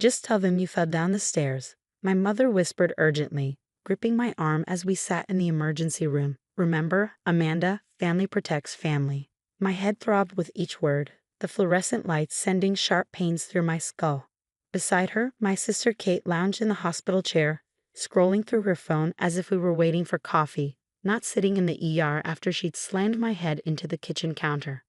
Just tell them you fell down the stairs, my mother whispered urgently, gripping my arm as we sat in the emergency room. Remember, Amanda, family protects family. My head throbbed with each word, the fluorescent lights sending sharp pains through my skull. Beside her, my sister Kate lounged in the hospital chair, scrolling through her phone as if we were waiting for coffee, not sitting in the ER after she'd slammed my head into the kitchen counter.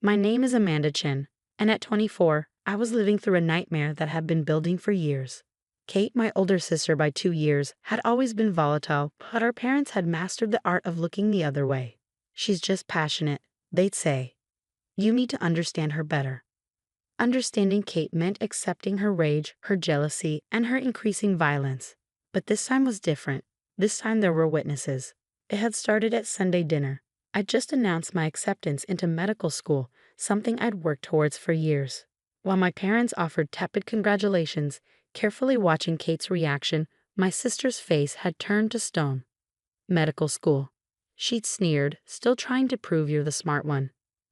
My name is Amanda Chin, and at 24, I was living through a nightmare that had been building for years. Kate, my older sister by 2 years, had always been volatile, but our parents had mastered the art of looking the other way. She's just passionate, they'd say. You need to understand her better. Understanding Kate meant accepting her rage, her jealousy, and her increasing violence. But this time was different. This time there were witnesses. It had started at Sunday dinner. I'd just announced my acceptance into medical school, something I'd worked towards for years. While my parents offered tepid congratulations, carefully watching Kate's reaction, my sister's face had turned to stone. Medical school. She'd sneered, still trying to prove you're the smart one.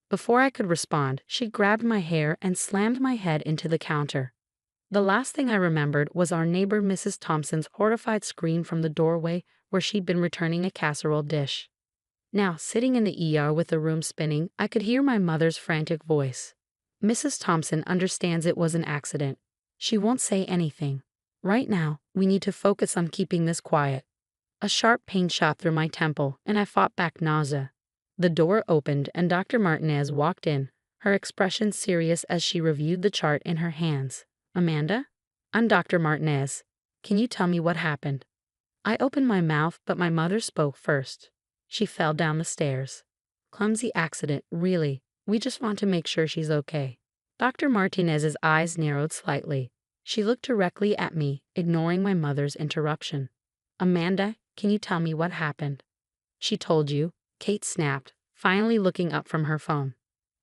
Before I could respond, she grabbed my hair and slammed my head into the counter. The last thing I remembered was our neighbor Mrs. Thompson's horrified scream from the doorway where she'd been returning a casserole dish. Now, sitting in the ER with the room spinning, I could hear my mother's frantic voice. Mrs. Thompson understands it was an accident. She won't say anything. Right now, we need to focus on keeping this quiet. A sharp pain shot through my temple, and I fought back nausea. The door opened and Dr. Martinez walked in, her expression serious as she reviewed the chart in her hands. Amanda? I'm Dr. Martinez. Can you tell me what happened? I opened my mouth, but my mother spoke first. She fell down the stairs. Clumsy accident, really. We just want to make sure she's okay. Dr. Martinez's eyes narrowed slightly. She looked directly at me, ignoring my mother's interruption. Amanda, can you tell me what happened? She told you, Kate snapped, finally looking up from her phone.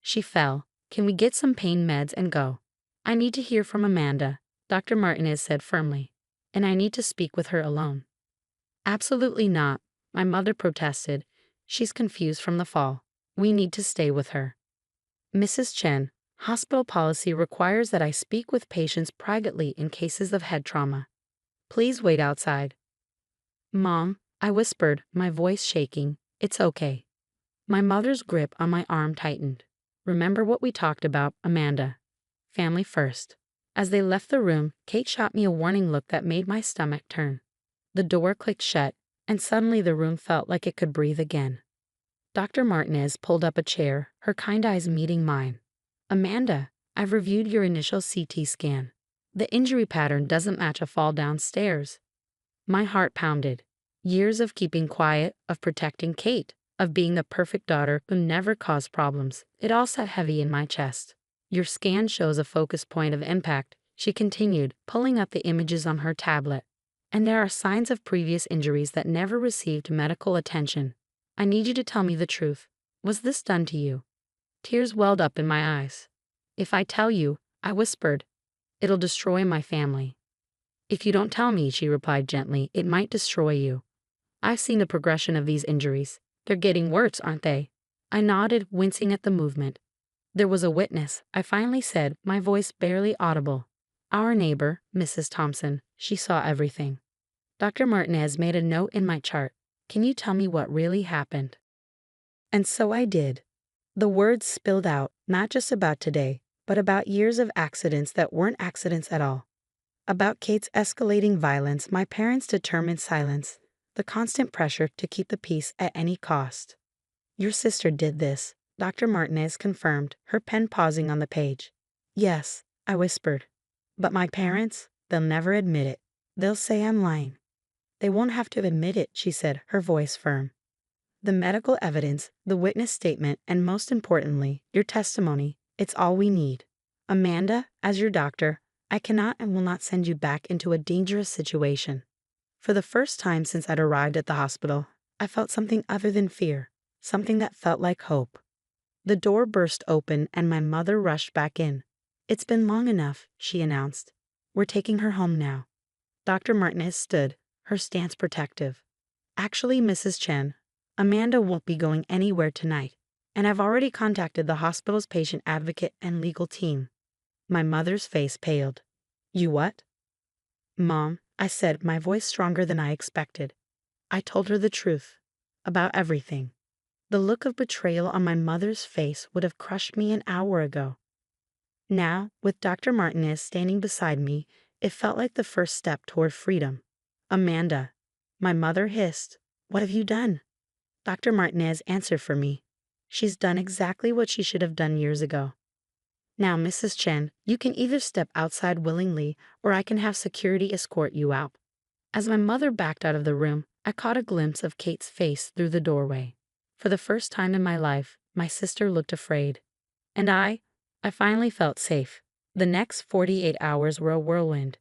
She fell. Can we get some pain meds and go? I need to hear from Amanda, Dr. Martinez said firmly, and I need to speak with her alone. Absolutely not, my mother protested. She's confused from the fall. We need to stay with her. Mrs. Chen, hospital policy requires that I speak with patients privately in cases of head trauma. Please wait outside. Mom, I whispered, my voice shaking. It's okay. My mother's grip on my arm tightened. Remember what we talked about, Amanda. Family first. As they left the room, Kate shot me a warning look that made my stomach turn. The door clicked shut, and suddenly the room felt like it could breathe again. Dr. Martinez pulled up a chair, her kind eyes meeting mine. Amanda, I've reviewed your initial CT scan. The injury pattern doesn't match a fall downstairs. My heart pounded. Years of keeping quiet, of protecting Kate, of being the perfect daughter who never caused problems. It all sat heavy in my chest. Your scan shows a focus point of impact, she continued, pulling up the images on her tablet. And there are signs of previous injuries that never received medical attention. I need you to tell me the truth. Was this done to you? Tears welled up in my eyes. If I tell you, I whispered, it'll destroy my family. If you don't tell me, she replied gently, it might destroy you. I've seen the progression of these injuries. They're getting worse, aren't they? I nodded, wincing at the movement. There was a witness, I finally said, my voice barely audible. Our neighbor, Mrs. Thompson. She saw everything. Dr. Martinez made a note in my chart. Can you tell me what really happened? And so I did. The words spilled out, not just about today, but about years of accidents that weren't accidents at all. About Kate's escalating violence, my parents' determined silence, the constant pressure to keep the peace at any cost. Your sister did this, Dr. Martinez confirmed, her pen pausing on the page. Yes, I whispered. But my parents, they'll never admit it. They'll say I'm lying. They won't have to admit it, she said, her voice firm. The medical evidence, the witness statement, and most importantly, your testimony, it's all we need. Amanda, as your doctor, I cannot and will not send you back into a dangerous situation. For the first time since I'd arrived at the hospital, I felt something other than fear, something that felt like hope. The door burst open and my mother rushed back in. It's been long enough, she announced. We're taking her home now. Dr. Martinez stood, her stance protective. Actually, Mrs. Chen, Amanda won't be going anywhere tonight, and I've already contacted the hospital's patient advocate and legal team. My mother's face paled. You what? Mom, I said, my voice stronger than I expected. I told her the truth. About everything. The look of betrayal on my mother's face would have crushed me an hour ago. Now, with Dr. Martinez standing beside me, it felt like the first step toward freedom. Amanda, my mother hissed, what have you done? Dr. Martinez answered for me. She's done exactly what she should have done years ago. Now, Mrs. Chen, you can either step outside willingly or I can have security escort you out. As my mother backed out of the room, I caught a glimpse of Kate's face through the doorway. For the first time in my life, my sister looked afraid. And I finally felt safe. The next 48 hours were a whirlwind.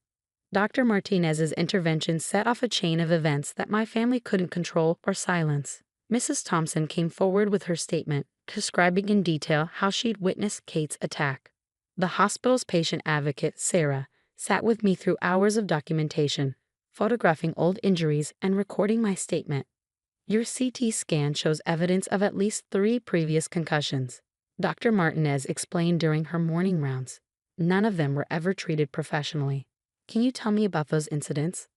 Dr. Martinez's intervention set off a chain of events that my family couldn't control or silence. Mrs. Thompson came forward with her statement, describing in detail how she'd witnessed Kate's attack. The hospital's patient advocate, Sarah, sat with me through hours of documentation, photographing old injuries and recording my statement. Your CT scan shows evidence of at least 3 previous concussions, Dr. Martinez explained during her morning rounds. None of them were ever treated professionally. Can you tell me about those incidents?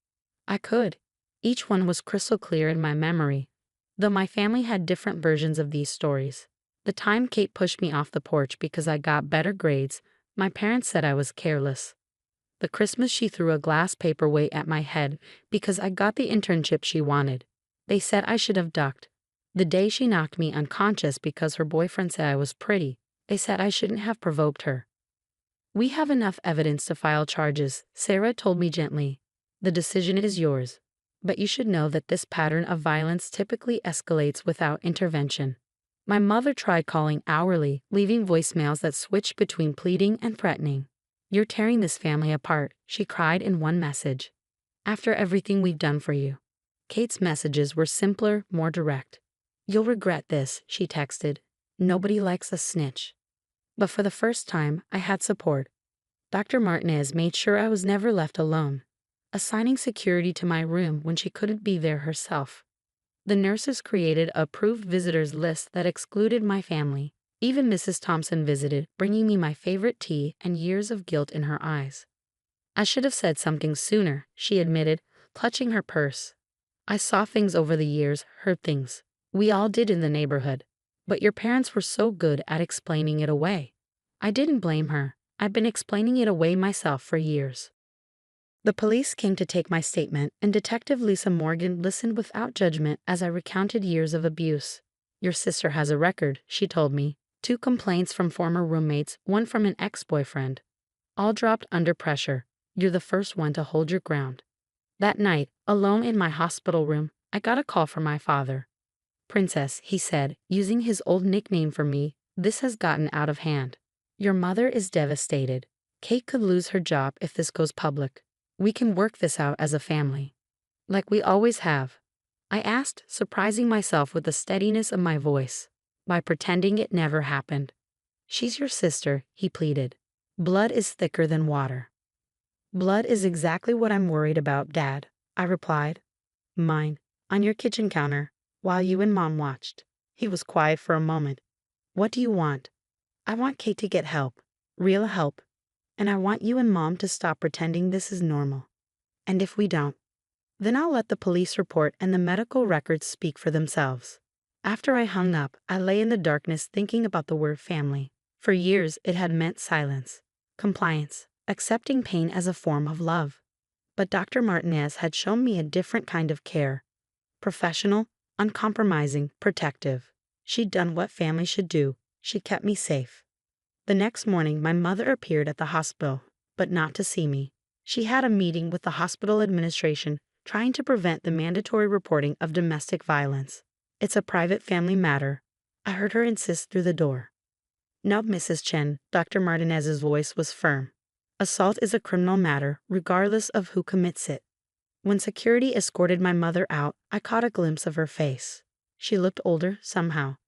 I could. Each one was crystal clear in my memory, though my family had different versions of these stories. The time Kate pushed me off the porch because I got better grades, my parents said I was careless. The Christmas she threw a glass paperweight at my head because I got the internship she wanted. They said I should have ducked. The day she knocked me unconscious because her boyfriend said I was pretty, they said I shouldn't have provoked her. We have enough evidence to file charges, Sarah told me gently. The decision is yours. But you should know that this pattern of violence typically escalates without intervention. My mother tried calling hourly, leaving voicemails that switched between pleading and threatening. You're tearing this family apart, she cried in one message. After everything we've done for you. Kate's messages were simpler, more direct. You'll regret this, she texted. Nobody likes a snitch. But for the first time, I had support. Dr. Martinez made sure I was never left alone, assigning security to my room when she couldn't be there herself. The nurses created a approved visitors list that excluded my family. Even Mrs. Thompson visited, bringing me my favorite tea and years of guilt in her eyes. I should have said something sooner, she admitted, clutching her purse. I saw things over the years, heard things. We all did in the neighborhood. But your parents were so good at explaining it away. I didn't blame her. I've been explaining it away myself for years. The police came to take my statement, and Detective Lisa Morgan listened without judgment as I recounted years of abuse. Your sister has a record, she told me. 2 complaints from former roommates, 1 from an ex-boyfriend. All dropped under pressure. You're the first one to hold your ground. That night, alone in my hospital room, I got a call from my father. Princess, he said, using his old nickname for me, this has gotten out of hand. Your mother is devastated. Kate could lose her job if this goes public. We can work this out as a family. Like we always have. I asked, surprising myself with the steadiness of my voice, by pretending it never happened. She's your sister, he pleaded. Blood is thicker than water. Blood is exactly what I'm worried about, Dad, I replied. Mine, on your kitchen counter, while you and Mom watched. He was quiet for a moment. What do you want? I want Kate to get help, real help. And I want you and Mom to stop pretending this is normal. And if we don't, then I'll let the police report and the medical records speak for themselves. After I hung up, I lay in the darkness thinking about the word family. For years, it had meant silence, compliance, accepting pain as a form of love. But Dr. Martinez had shown me a different kind of care. Professional, uncompromising, protective. She'd done what family should do. She kept me safe. The next morning, my mother appeared at the hospital, but not to see me. She had a meeting with the hospital administration trying to prevent the mandatory reporting of domestic violence. It's a private family matter, I heard her insist through the door. No, Mrs. Chen, Dr. Martinez's voice was firm. Assault is a criminal matter, regardless of who commits it. When security escorted my mother out, I caught a glimpse of her face. She looked older, somehow.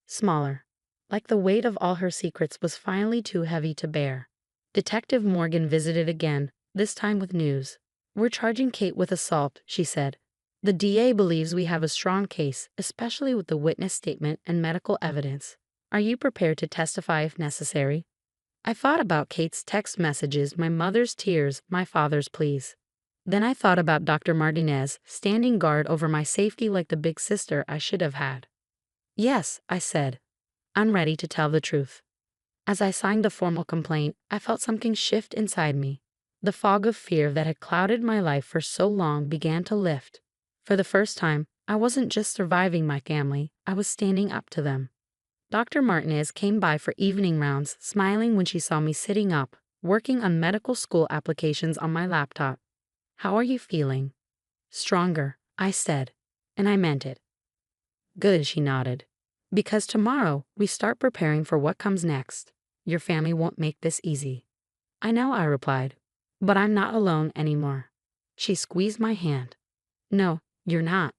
Smaller. Like the weight of all her secrets was finally too heavy to bear. Detective Morgan visited again, this time with news. We're charging Kate with assault, she said. The DA believes we have a strong case, especially with the witness statement and medical evidence. Are you prepared to testify if necessary? I thought about Kate's text messages, my mother's tears, my father's pleas. Then I thought about Dr. Martinez standing guard over my safety like the big sister I should have had. Yes, I said. I'm ready to tell the truth. As I signed the formal complaint, I felt something shift inside me. The fog of fear that had clouded my life for so long began to lift. For the first time, I wasn't just surviving my family, I was standing up to them. Dr. Martinez came by for evening rounds, smiling when she saw me sitting up, working on medical school applications on my laptop. How are you feeling? Stronger, I said, and I meant it. Good, she nodded. Because tomorrow, we start preparing for what comes next. Your family won't make this easy. I know, I replied, but I'm not alone anymore. She squeezed my hand. No, you're not,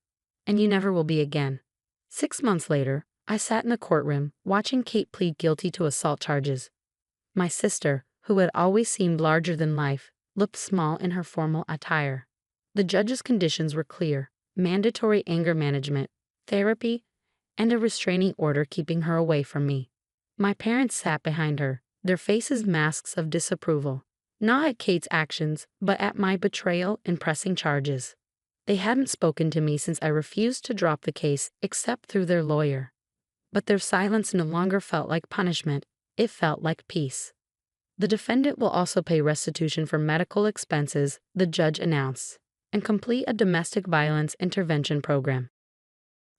and you never will be again. 6 months later, I sat in the courtroom, watching Kate plead guilty to assault charges. My sister, who had always seemed larger than life, looked small in her formal attire. The judge's conditions were clear: mandatory anger management, therapy, and a restraining order keeping her away from me. My parents sat behind her, their faces masks of disapproval, not at Kate's actions, but at my betrayal in pressing charges. They hadn't spoken to me since I refused to drop the case except through their lawyer. But their silence no longer felt like punishment, it felt like peace. The defendant will also pay restitution for medical expenses, the judge announced, and complete a domestic violence intervention program.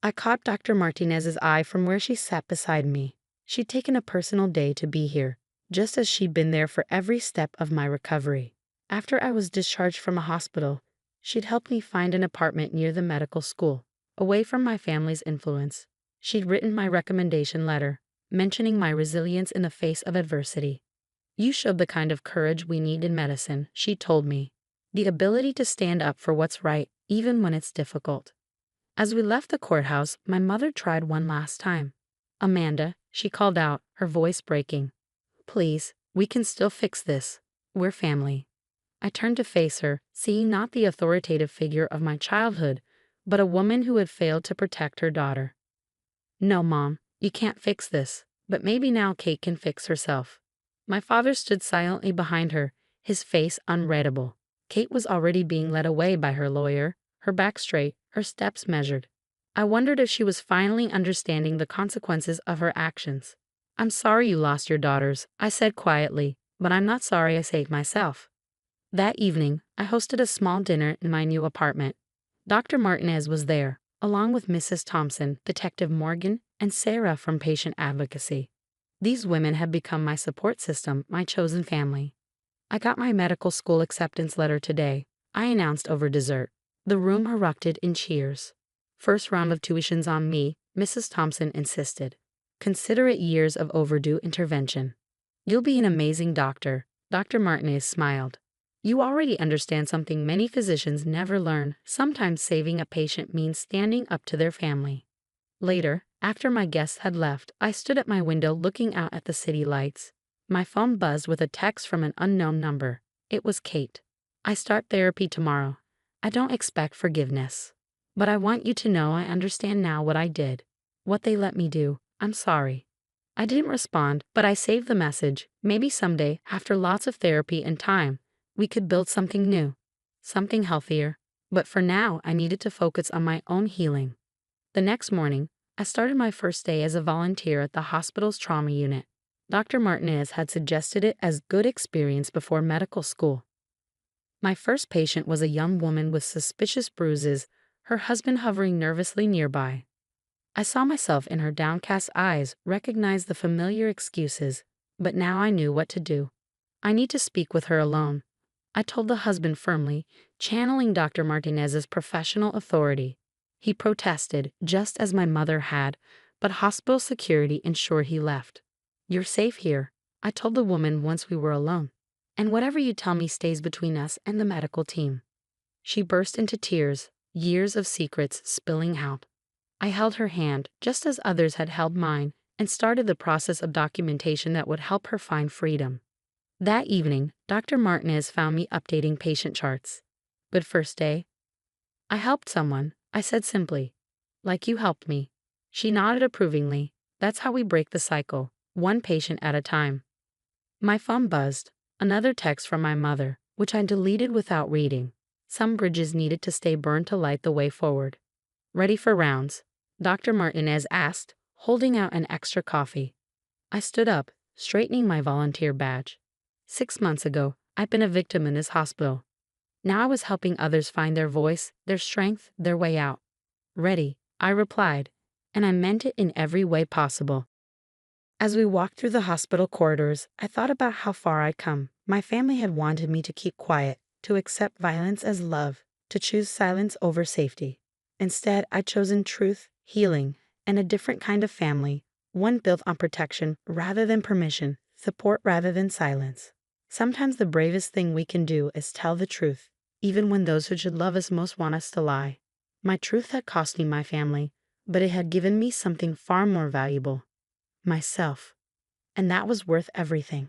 I caught Dr. Martinez's eye from where she sat beside me. She'd taken a personal day to be here, just as she'd been there for every step of my recovery. After I was discharged from a hospital, she'd helped me find an apartment near the medical school, away from my family's influence. She'd written my recommendation letter, mentioning my resilience in the face of adversity. You showed the kind of courage we need in medicine, she told me. The ability to stand up for what's right, even when it's difficult. As we left the courthouse, my mother tried one last time. Amanda, she called out, her voice breaking. Please, we can still fix this. We're family. I turned to face her, seeing not the authoritative figure of my childhood, but a woman who had failed to protect her daughter. No, Mom, you can't fix this, but maybe now Kate can fix herself. My father stood silently behind her, his face unreadable. Kate was already being led away by her lawyer, her back straight, her steps measured. I wondered if she was finally understanding the consequences of her actions. I'm sorry you lost your daughters, I said quietly, but I'm not sorry I saved myself. That evening, I hosted a small dinner in my new apartment. Dr. Martinez was there, along with Mrs. Thompson, Detective Morgan, and Sarah from Patient Advocacy. These women had become my support system, my chosen family. I got my medical school acceptance letter today, I announced over dessert. The room erupted in cheers. First round of tuition's on me, Mrs. Thompson insisted. Consider it years of overdue intervention. You'll be an amazing doctor, Dr. Martinez smiled. You already understand something many physicians never learn. Sometimes saving a patient means standing up to their family. Later, after my guests had left, I stood at my window looking out at the city lights. My phone buzzed with a text from an unknown number. It was Kate. I start therapy tomorrow. I don't expect forgiveness. But I want you to know I understand now what I did. What they let me do. I'm sorry. I didn't respond, but I saved the message. Maybe someday, after lots of therapy and time, we could build something new. Something healthier. But for now, I needed to focus on my own healing. The next morning, I started my first day as a volunteer at the hospital's trauma unit. Dr. Martinez had suggested it as good experience before medical school. My first patient was a young woman with suspicious bruises, her husband hovering nervously nearby. I saw myself in her downcast eyes, recognized the familiar excuses, but now I knew what to do. I need to speak with her alone, I told the husband firmly, channeling Dr. Martinez's professional authority. He protested, just as my mother had, but hospital security ensured he left. You're safe here, I told the woman once we were alone. And whatever you tell me stays between us and the medical team. She burst into tears, years of secrets spilling out. I held her hand, just as others had held mine, and started the process of documentation that would help her find freedom. That evening, Dr. Martinez found me updating patient charts. Good first day. I helped someone, I said simply. Like you helped me. She nodded approvingly. That's how we break the cycle, one patient at a time. My phone buzzed. Another text from my mother, which I deleted without reading. Some bridges needed to stay burned to light the way forward. Ready for rounds? Dr. Martinez asked, holding out an extra coffee. I stood up, straightening my volunteer badge. 6 months ago, I'd been a victim in this hospital. Now I was helping others find their voice, their strength, their way out. Ready, I replied, and I meant it in every way possible. As we walked through the hospital corridors, I thought about how far I'd come. My family had wanted me to keep quiet, to accept violence as love, to choose silence over safety. Instead, I'd chosen truth, healing, and a different kind of family, one built on protection rather than permission, support rather than silence. Sometimes the bravest thing we can do is tell the truth, even when those who should love us most want us to lie. My truth had cost me my family, but it had given me something far more valuable. Myself. And that was worth everything.